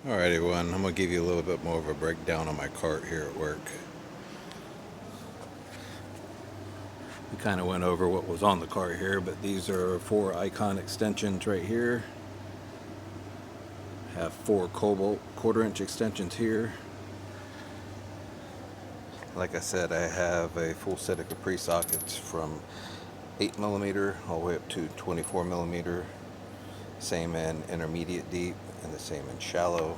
Alright everyone, I'm going to give you a little bit more of a breakdown on my cart here at work. We kind of went over what was on the cart here, but these are 4 icon extensions right here. Have 4 cobalt 1/4 inch extensions here. Like I said, I have a full set of Capri sockets from 8mm all the way up to 24mm. Same in intermediate deep and the same in shallow.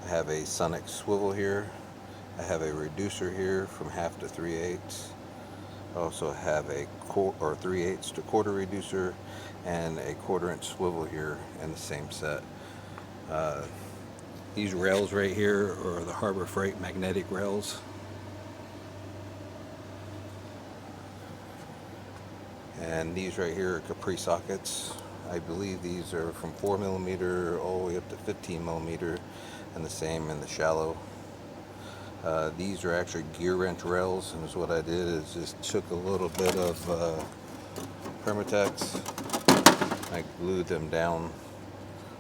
I have a sonic swivel here. I have a reducer here from 1/2 to 3/8. I also have a 3/8 to 1/4 reducer and a 1/4 inch swivel here in the same set. These rails right here are the Harbor Freight magnetic rails. And these right here are Capri sockets. I believe these are from 4mm all the way up to 15mm, and the same in the shallow. These are actually gear wrench rails, and what I did is just took a little bit of Permatex. I glued them down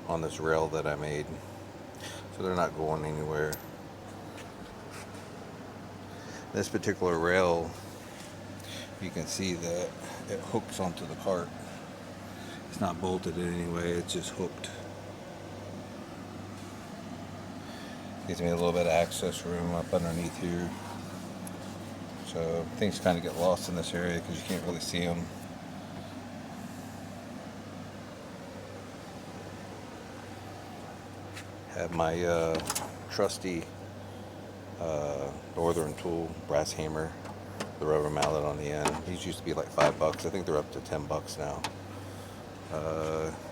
on this rail that I made, so they're not going anywhere. This particular rail, you can see that it hooks onto the cart. It's not bolted in any way, it's just hooked. Gives me a little bit of access room up underneath here. So things kind of get lost in this area because you can't really see them. Have my trusty northern tool brass hammer, the rubber mallet on the end. These used to be like $5. I think they're up to $10 now.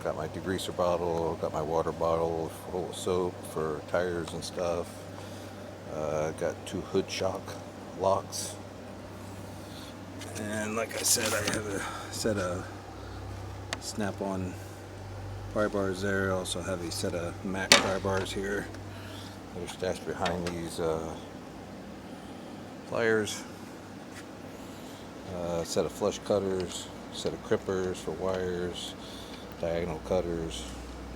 Got my degreaser bottle, got my water bottle full of soap for tires and stuff. Got 2 hood shock locks. And like I said, I have a set of snap-on pry bars there. I also have a set of Mac pry bars here. They're stashed behind these pliers. A set of flush cutters, a set of crimpers for wires, diagonal cutters,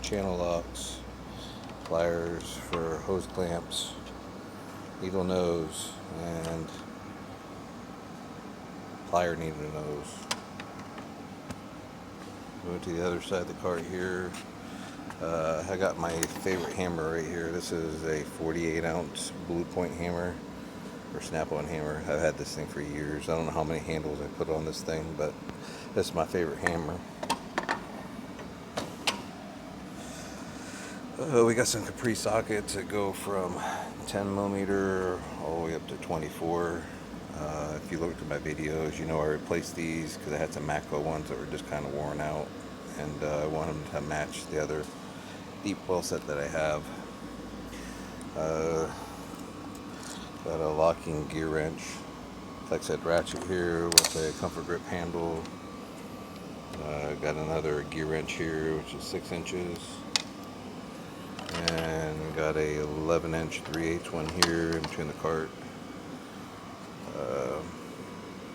channel locks, pliers for hose clamps, needle nose, and plier needle nose. Moving to the other side of the cart here, I got my favorite hammer right here. This is a 48-ounce Blue Point hammer, or snap-on hammer. I've had this thing for years. I don't know how many handles I put on this thing, but this is my favorite hammer. We got some Capri sockets that go from 10mm all the way up to 24. If you looked at my videos, you know I replaced these because I had some Matco ones that were just kind of worn out, and I want them to match the other deep well set that I have. Got a locking gear wrench, flex head ratchet here with a comfort grip handle. Got another gear wrench here, which is 6 inches. And got a 11-inch 3/8 one here in between the cart.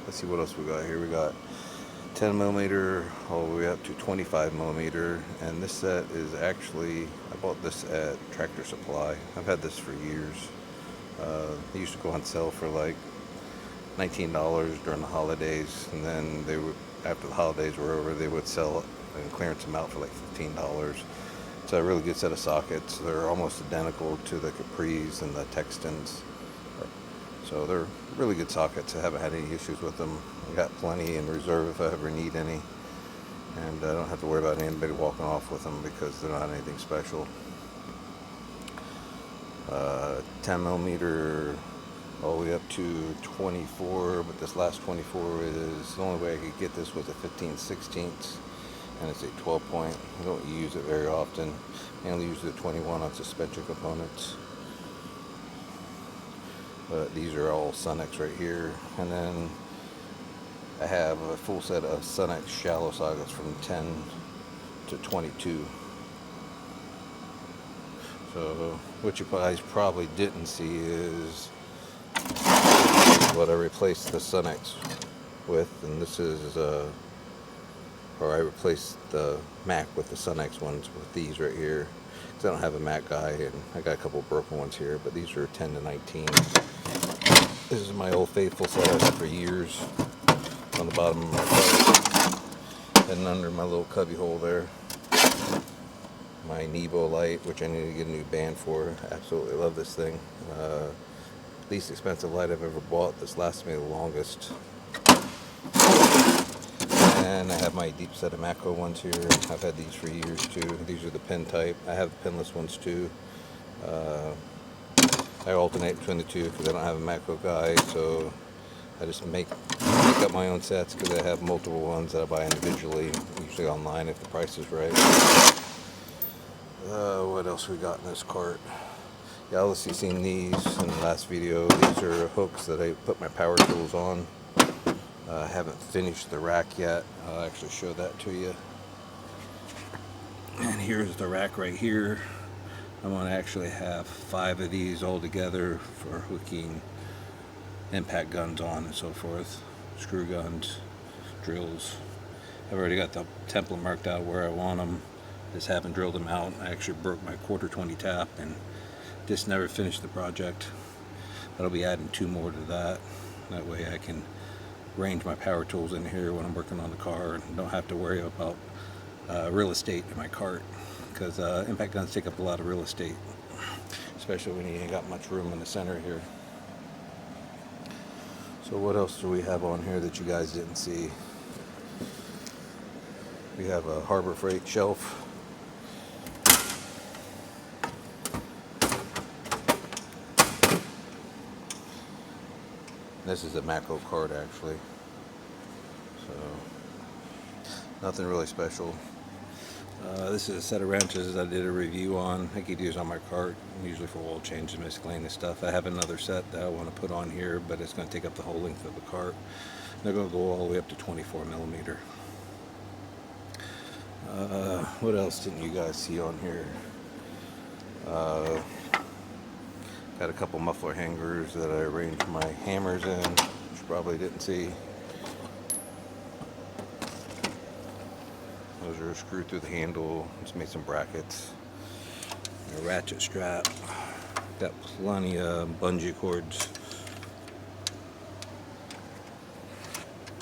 Let's see what else we got here. We got 10mm all the way up to 25mm, and this set is actually, I bought this at Tractor Supply. I've had this for years. They used to go on sale for like $19 during the holidays, and then they would, after the holidays were over, they would sell it and clearance them out for like $15. It's a really good set of sockets. They're almost identical to the Capris and the Textons. So they're really good sockets. I haven't had any issues with them. I got plenty in reserve if I ever need any. And I don't have to worry about anybody walking off with them because they're not anything special. 10mm all the way up to 24, but this last 24 is, the only way I could get this was a 15/16, and it's a 12 point. I don't use it very often. I only use the 21 on suspension components. But these are all Sunex right here. And then I have a full set of Sunex shallow sockets from 10 to 22. So what you guys probably didn't see is what I replaced the Sunex with, and this is or I replaced the Mac with the Sunex ones with these right here. I don't have a Mac guy, and I got a couple broken ones here, but these are 10 to 19. This is my old faithful set I've had for years on the bottom of my cart and under my little cubby hole there. My Nevo light, which I need to get a new band for. Absolutely love this thing. Least expensive light I've ever bought. This lasts me the longest. And I have my deep set of Matco ones here. I've had these for years too. These are the pin type. I have the pinless ones too. I alternate between the two because I don't have a Matco guy, so I just make up my own sets because I have multiple ones that I buy individually, usually online if the price is right. What else we got in this cart? Yeah, obviously seen these in the last video. These are hooks that I put my power tools on. I haven't finished the rack yet. I'll actually show that to you. And here's the rack right here. I'm going to actually have 5 of these all together for hooking impact guns on and so forth. Screw guns, drills. I've already got the template marked out where I want them. Just haven't drilled them out. I actually broke my 1/4-20 tap and just never finished the project. But I'll be adding 2 more to that. That way I can range my power tools in here when I'm working on the car and don't have to worry about real estate in my cart, because impact guns take up a lot of real estate, especially when you ain't got much room in the center here. So what else do we have on here that you guys didn't see? We have a Harbor Freight shelf. This is a Matco card actually, so nothing really special. This is a set of wrenches I did a review on. I keep these on my cart, usually for oil changes and miscellaneous stuff. I have another set that I want to put on here, but it's going to take up the whole length of the cart. They're going to go all the way up to 24 millimeter. What else didn't you guys see on here? Got a couple muffler hangers that I arranged my hammers in, which you probably didn't see. Those are screwed through the handle. Just made some brackets. A ratchet strap. Got plenty of bungee cords.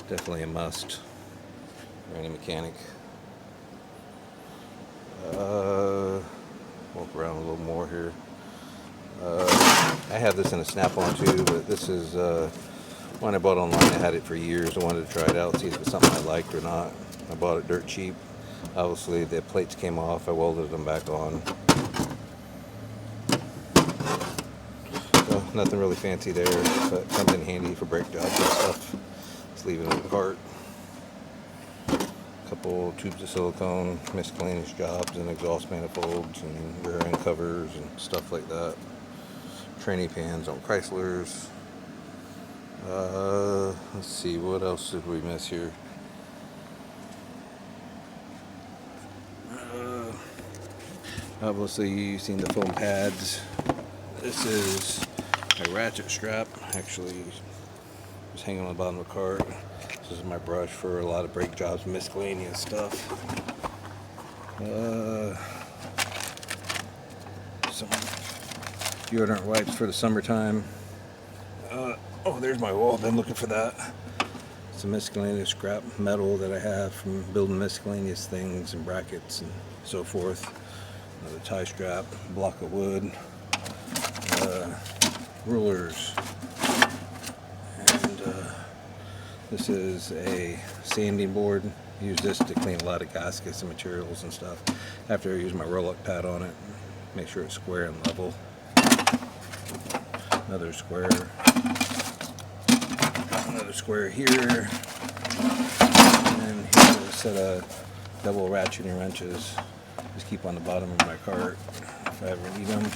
Definitely a must for any mechanic. Walk around a little more here. I have this in a snap-on too, but this is one I bought online. I had it for years. I wanted to try it out, see if it's something I liked or not. I bought it dirt cheap. Obviously the plates came off. I welded them back on. So nothing really fancy there, but comes in handy for brake jobs and stuff. Just leave it in the cart. Couple tubes of silicone, miscellaneous jobs and exhaust manifolds and rear end covers and stuff like that. Training pans on Chryslers. Let's see, what else did we miss here? Obviously you've seen the foam pads. This is a ratchet strap. Actually, it's hanging on the bottom of the cart. This is my brush for a lot of brake jobs, miscellaneous stuff. Some deodorant wipes for the summertime. Oh, there's my wall. I've been looking for that. Some miscellaneous scrap metal that I have from building miscellaneous things and brackets and so forth. Another tie strap, block of wood, rulers, and this is a sanding board. I use this to clean a lot of gaskets and materials and stuff. After I use my roll-up pad on it, make sure it's square and level. Another square here, and here's a set of double ratcheting wrenches. Just keep on the bottom of my cart if I ever need them.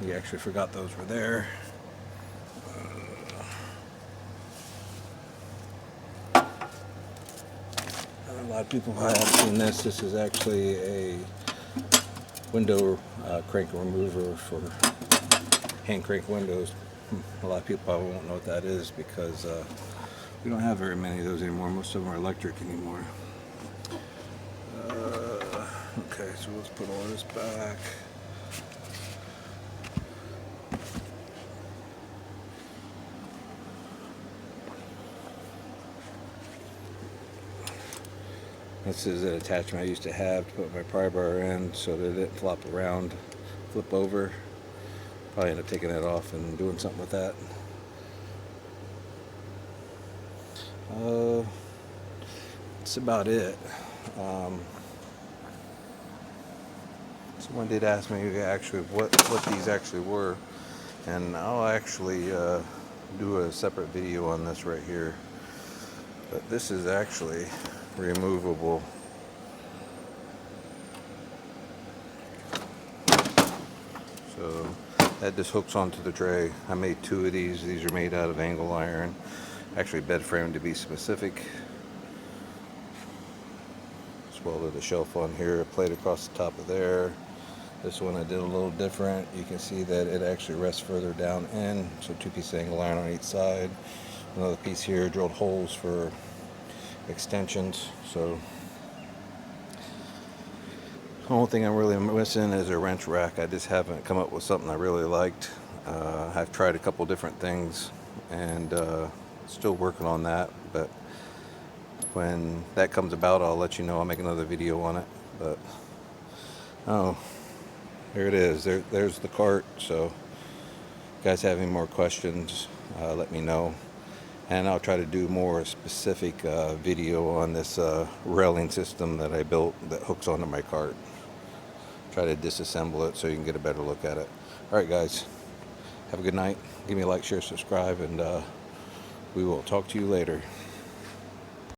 We actually forgot those were there. A lot of people have seen this. This is actually a window crank remover for hand crank windows. A lot of people probably won't know what that is because we don't have very many of those anymore. Most of them are electric anymore. Okay, so let's put all this back. This is an attachment I used to have to put my pry bar in so that it didn't flop around, flip over. Probably end up taking that off and doing something with that. That's about it. Someone did ask me actually what these actually were, and I'll actually do a separate video on this right here. But this is actually removable. So that just hooks onto the tray. I made 2 of these. These are made out of angle iron. Actually bed frame to be specific. Just welded a shelf on here, a plate across the top of there. This one I did a little different. You can see that it actually rests further down in. So 2 pieces of angle iron on each side. Another piece here, drilled holes for extensions. So the only thing I'm really missing is a wrench rack. I just haven't come up with something I really liked. I've tried a couple different things and still working on that, but when that comes about, I'll let you know. I'll make another video on it. But oh, there it is. There's the cart. So if you guys have any more questions, let me know, and I'll try to do more specific video on this railing system that I built that hooks onto my cart. Try to disassemble it so you can get a better look at it. Alright guys, have a good night. Give me a like, share, subscribe, and we will talk to you later.